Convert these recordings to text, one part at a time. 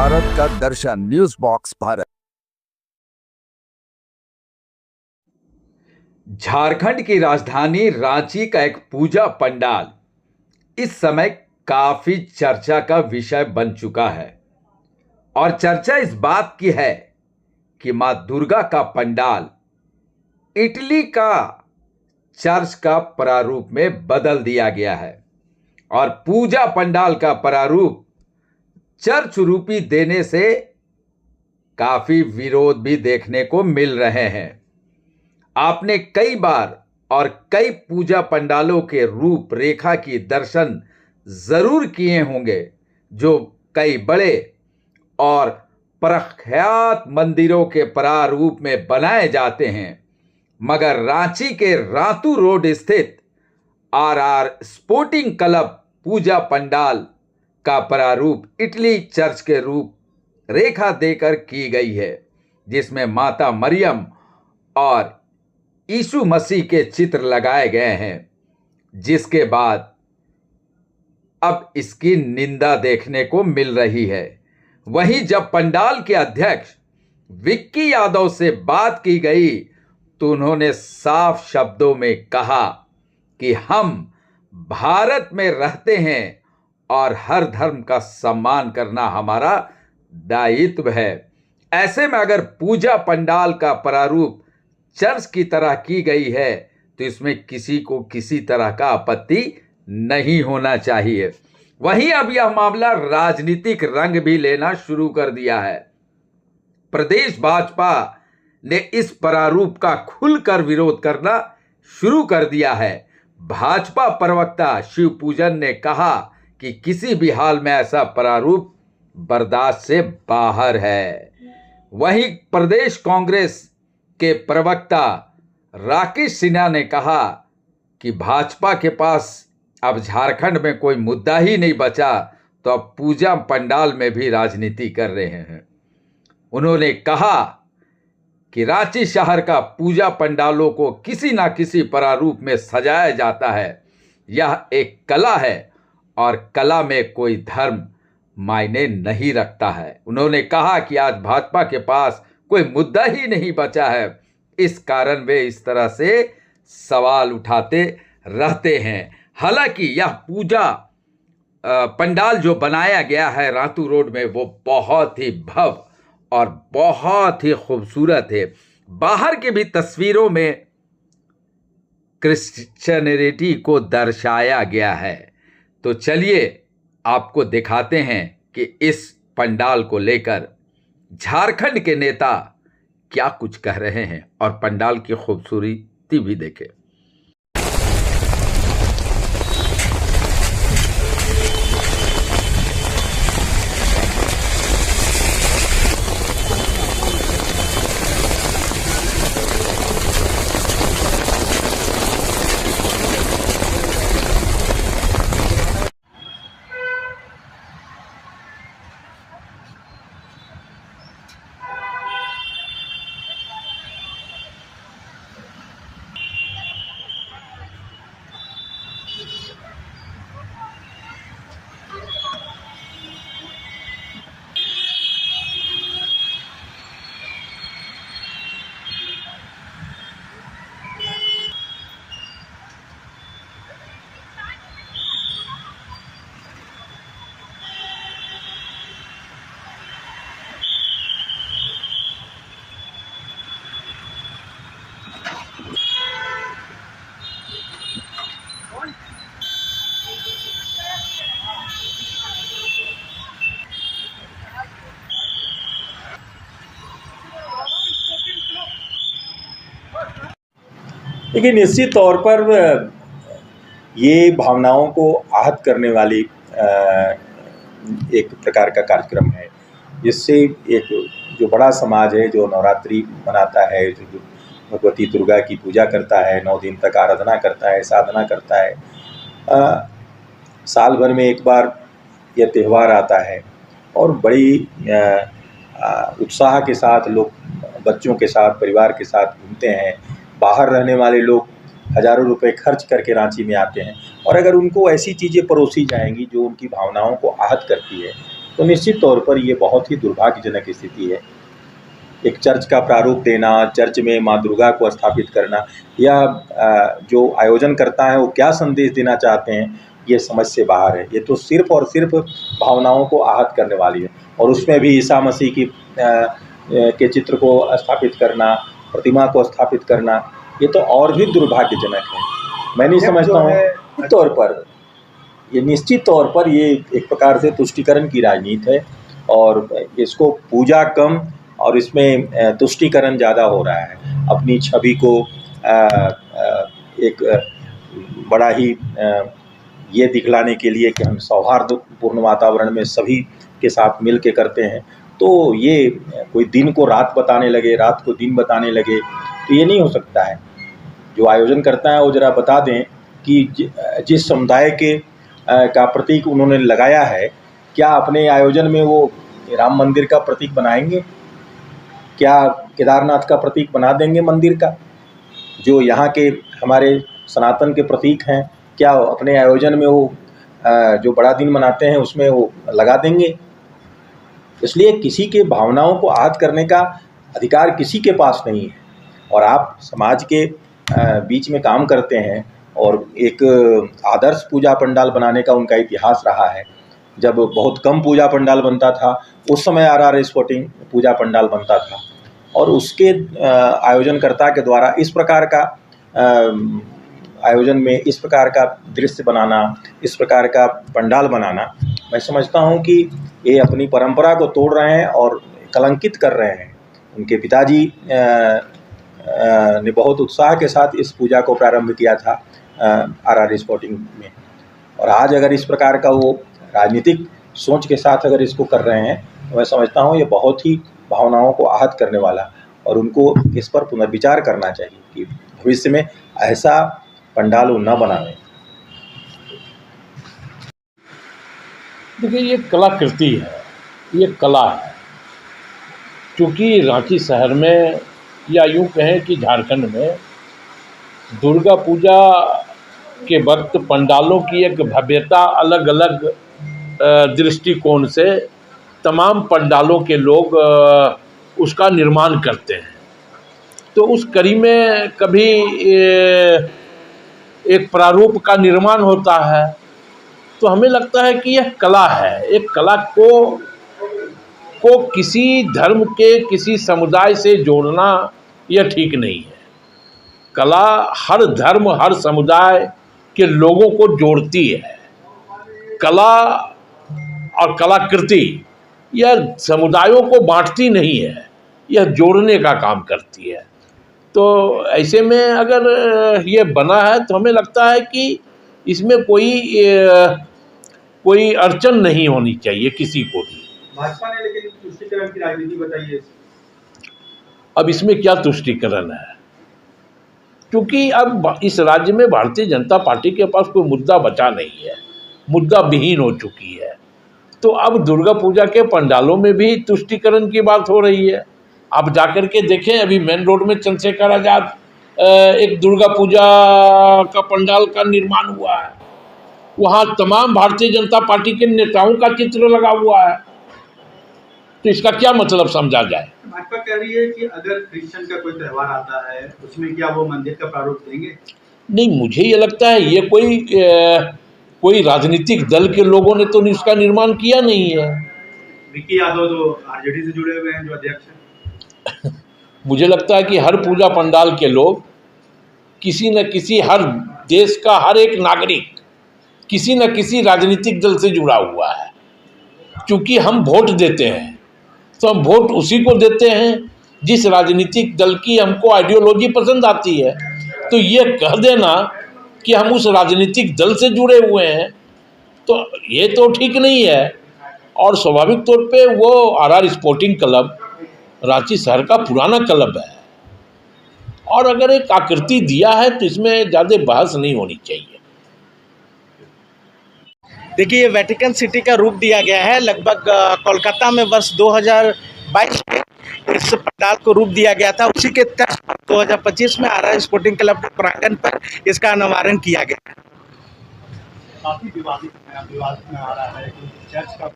भारत का दर्शन news box Bharat. Jharkhand की राजधानी रांची का एक पूजा पंडाल इस समय काफी चर्चा का विषय बन चुका है और चर्चा इस बात की है कि मां दुर्गा का पंडाल इटली का चर्च का प्रारूप में बदल दिया गया है और पूजा पंडाल का प्रारूप चर्च रूपी देने से काफी विरोध भी देखने को मिल रहे हैं। आपने कई बार और कई पूजा पंडालों के रूप रेखा की दर्शन जरूर किए होंगे जो कई बड़े और प्रख्यात मंदिरों के प्रारूप में बनाए जाते हैं, मगर रांची के रातू रोड स्थित आरआर स्पोर्टिंग क्लब पूजा पंडाल का प्रारूप इटली चर्च के रूप रेखा देकर की गई है, जिसमें माता मरियम और यीशु मसीह के चित्र लगाए गए हैं, जिसके बाद अब इसकी निंदा देखने को मिल रही है। वहीं जब पंडाल के अध्यक्ष विक्की यादव से बात की गई तो उन्होंने साफ शब्दों में कहा कि हम भारत में रहते हैं और हर धर्म का सम्मान करना हमारा दायित्व है। ऐसे में अगर पूजा पंडाल का प्रारूप चर्च की तरह की गई है तो इसमें किसी को किसी तरह का आपत्ति नहीं होना चाहिए। वहीं अब यह मामला राजनीतिक रंग भी लेना शुरू कर दिया है। प्रदेश भाजपा ने इस प्रारूप का खुलकर विरोध करना शुरू कर दिया है। भाजपा प्रवक्ता शिव पूजन ने कहा कि किसी भी हाल में ऐसा प्रारूप बर्दाश्त से बाहर है। वहीं प्रदेश कांग्रेस के प्रवक्ता राकेश सिन्हा ने कहा कि भाजपा के पास अब झारखंड में कोई मुद्दा ही नहीं बचा तो अब पूजा पंडाल में भी राजनीति कर रहे हैं। उन्होंने कहा कि रांची शहर का पूजा पंडालों को किसी ना किसी प्रारूप में सजाया जाता है। यह एक कला है और कला में कोई धर्म मायने नहीं रखता है। उन्होंने कहा कि आज भाजपा के पास कोई मुद्दा ही नहीं बचा है, इस कारण वे इस तरह से सवाल उठाते रहते हैं। हालांकि यह पूजा पंडाल जो बनाया गया है रातू रोड में वो बहुत ही भव्य और बहुत ही खूबसूरत है। बाहर की भी तस्वीरों में क्रिश्चियनिटी को दर्शाया गया है। तो चलिए आपको दिखाते हैं कि इस पंडाल को लेकर झारखंड के नेता क्या कुछ कह रहे हैं और पंडाल की खूबसूरती भी देखें। देखिए, निश्चित तौर पर ये भावनाओं को आहत करने वाली एक प्रकार का कार्यक्रम है, जिससे एक जो बड़ा समाज है जो नवरात्रि मनाता है, जो भगवती दुर्गा की पूजा करता है, 9 दिन तक आराधना करता है, साधना करता है, साल भर में एक बार यह त्यौहार आता है और बड़ी उत्साह के साथ लोग बच्चों के साथ, परिवार के साथ घूमते हैं। बाहर रहने वाले लोग हज़ारों रुपए खर्च करके रांची में आते हैं और अगर उनको ऐसी चीज़ें परोसी जाएंगी जो उनकी भावनाओं को आहत करती है तो निश्चित तौर पर ये बहुत ही दुर्भाग्यजनक स्थिति है। एक चर्च का प्रारूप देना, चर्च में माँ दुर्गा को स्थापित करना, या जो आयोजन करता है वो क्या संदेश देना चाहते हैं, ये समझ से बाहर है। ये तो सिर्फ़ और सिर्फ भावनाओं को आहत करने वाली है। और उसमें भी ईसा मसीह की के चित्र को स्थापित करना, प्रतिमा को स्थापित करना, ये तो और भी दुर्भाग्यजनक है। मैं नहीं समझता हूँ निश्चित तौर पर ये निश्चित तौर पर ये एक प्रकार से तुष्टीकरण की राजनीति है, और इसको पूजा कम और इसमें तुष्टीकरण ज़्यादा हो रहा है। अपनी छवि को एक बड़ा ही ये दिखलाने के लिए कि हम सौहार्दपूर्ण वातावरण में सभी के साथ मिल के करते हैं, तो ये कोई दिन को रात बताने लगे, रात को दिन बताने लगे, तो ये नहीं हो सकता है। जो आयोजन करता है वो ज़रा बता दें कि जिस समुदाय के का प्रतीक उन्होंने लगाया है, क्या अपने आयोजन में वो राम मंदिर का प्रतीक बनाएंगे? क्या केदारनाथ का प्रतीक बना देंगे मंदिर का? जो यहाँ के हमारे सनातन के प्रतीक हैं, क्या अपने आयोजन में वो जो बड़ा दिन मनाते हैं उसमें वो लगा देंगे? इसलिए किसी के भावनाओं को आहत करने का अधिकार किसी के पास नहीं है। और आप समाज के बीच में काम करते हैं, और एक आदर्श पूजा पंडाल बनाने का उनका इतिहास रहा है। जब बहुत कम पूजा पंडाल बनता था, उस समय RR स्पोर्टिंग पूजा पंडाल बनता था, और उसके आयोजनकर्ता के द्वारा इस प्रकार का आयोजन में इस प्रकार का दृश्य बनाना, इस प्रकार का पंडाल बनाना, मैं समझता हूँ कि ये अपनी परंपरा को तोड़ रहे हैं और कलंकित कर रहे हैं। उनके पिताजी ने बहुत उत्साह के साथ इस पूजा को प्रारंभ किया था RR स्पोर्टिंग में, और आज अगर इस प्रकार का वो राजनीतिक सोच के साथ अगर इसको कर रहे हैं, तो मैं समझता हूँ ये बहुत ही भावनाओं को आहत करने वाला, और उनको इस पर पुनर्विचार करना चाहिए कि भविष्य में ऐसा पंडाल न बनावें। देखिए, ये कलाकृति है, ये कला है। क्योंकि रांची शहर में, या यूँ कहें कि झारखंड में, दुर्गा पूजा के वक्त पंडालों की एक भव्यता अलग अलग दृष्टिकोण से तमाम पंडालों के लोग उसका निर्माण करते हैं। तो उस कड़ी में कभी एक प्रारूप का निर्माण होता है, तो हमें लगता है कि यह कला है। एक कला को किसी धर्म के किसी समुदाय से जोड़ना यह ठीक नहीं है। कला हर धर्म, हर समुदाय के लोगों को जोड़ती है। कला और कलाकृति यह समुदायों को बांटती नहीं है, यह जोड़ने का काम करती है। तो ऐसे में अगर ये बना है तो हमें लगता है कि इसमें कोई अड़चन नहीं होनी चाहिए किसी को भी। भाजपा ने लेकिन तुष्टीकरण की राजनीति बताई है। अब इसमें क्या तुष्टीकरण है? क्योंकि अब इस राज्य में भारतीय जनता पार्टी के पास कोई मुद्दा बचा नहीं है, मुद्दा विहीन हो चुकी है। तो अब दुर्गा पूजा के पंडालों में भी तुष्टीकरण की बात हो रही है। आप जाकर के देखें, अभी मेन रोड में चंद्रशेखर आज़ाद एक दुर्गा पूजा का पंडाल का निर्माण हुआ है। वहाँ तमाम भारतीय जनता पार्टी के नेताओं का चित्र लगा हुआ है। तो इसका क्या मतलब समझा जाए? भाजपा कह रही है कि अगर क्रिश्चियन का कोई त्यौहार आता है उसमें क्या वो मंदिर का प्रारूप देंगे? नहीं, मुझे ये लगता है ये कोई राजनीतिक दल के लोगों ने तो इसका निर्माण किया नहीं है। विकी यादव जो RJD से जुड़े हुए हैं, जो अध्यक्ष हैं। मुझे लगता है कि हर पूजा पंडाल के लोग किसी न किसी, हर देश का हर एक नागरिक किसी न किसी राजनीतिक दल से जुड़ा हुआ है। क्योंकि हम वोट देते हैं तो हम वोट उसी को देते हैं जिस राजनीतिक दल की हमको आइडियोलॉजी पसंद आती है। तो ये कह देना कि हम उस राजनीतिक दल से जुड़े हुए हैं, तो ये तो ठीक नहीं है। और स्वाभाविक तौर पे वो RR स्पोर्टिंग क्लब रांची शहर का पुराना क्लब है, और अगर एक आकृति दिया है तो इसमें ज़्यादा बहस नहीं होनी चाहिए। देखिए, ये वेटिकन सिटी का रूप दिया गया है। लगभग कोलकाता में वर्ष 2022 में इस पंडाल को रूप दिया गया था। उसी के तहत 2025 में RR स्पोर्टिंग क्लब के प्रांगण पर इसका अनावरण किया गया है। काफी विवाद में आ रहा है कि चर्च का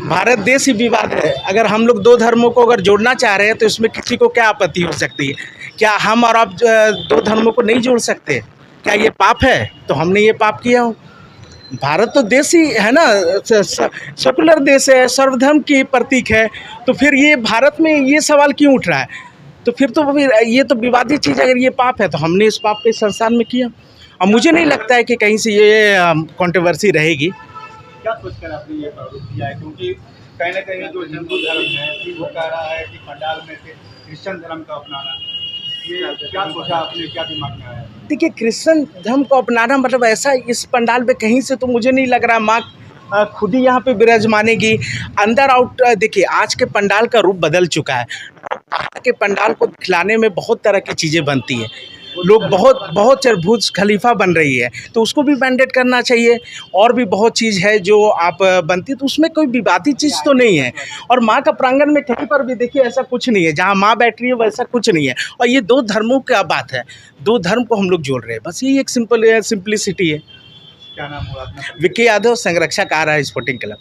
भारत देश ही विवाद है। अगर हम लोग दो धर्मों को अगर जोड़ना चाह रहे हैं तो इसमें किसी को क्या आपत्ति हो सकती है? क्या हम और आप दो धर्मों को नहीं जोड़ सकते? क्या ये पाप है? तो हमने ये पाप किया हो। भारत तो देश ही है ना, सेकुलर देश है, सर्वधर्म की प्रतीक है। तो फिर ये भारत में ये सवाल क्यों उठ रहा है? तो फिर ये तो विवादित चीज़, अगर ये पाप है तो हमने इस पाप के संसार में किया। और मुझे नहीं लगता है कि कहीं से ये कंट्रोवर्सी रहेगी। क्या सोचकर आपने ये प्रारूप दिया है? क्योंकि कहीं ना कहीं जो हिंदू धर्म है वो कह रहा है कि पंडाल में से क्रिश्चियन धर्म का अपनाना, ये क्या सोचा आपने, क्या दिमाग में आया? देखिए, क्रिश्चियन धर्म को अपनाना मतलब ऐसा इस पंडाल पे कहीं से तो मुझे नहीं लग रहा। माँ खुद ही यहाँ पे विराजमानेगी, अंदर आउट। देखिए, आज के पंडाल का रूप बदल चुका है। आज के पंडाल को खिलाने में बहुत तरह की चीज़ें बनती है, लोग बहुत बुर्ज खलीफा बन रही है, तो उसको भी मैंडेट करना चाहिए। और भी बहुत चीज़ है जो आप बनती है, तो उसमें कोई विवादित चीज़ तो नहीं है। और माँ का प्रांगण में कहीं पर भी देखिए ऐसा कुछ नहीं है, जहाँ माँ बैठ रही है वैसा कुछ नहीं है। और ये दो धर्मों की बात है, दो धर्म को हम लोग जोड़ रहे हैं, बस यही एक सिंपलिसिटी है। क्या नाम हुआ अपना? विक्की यादव, संरक्षक आ रहा है स्पोर्टिंग क्लब।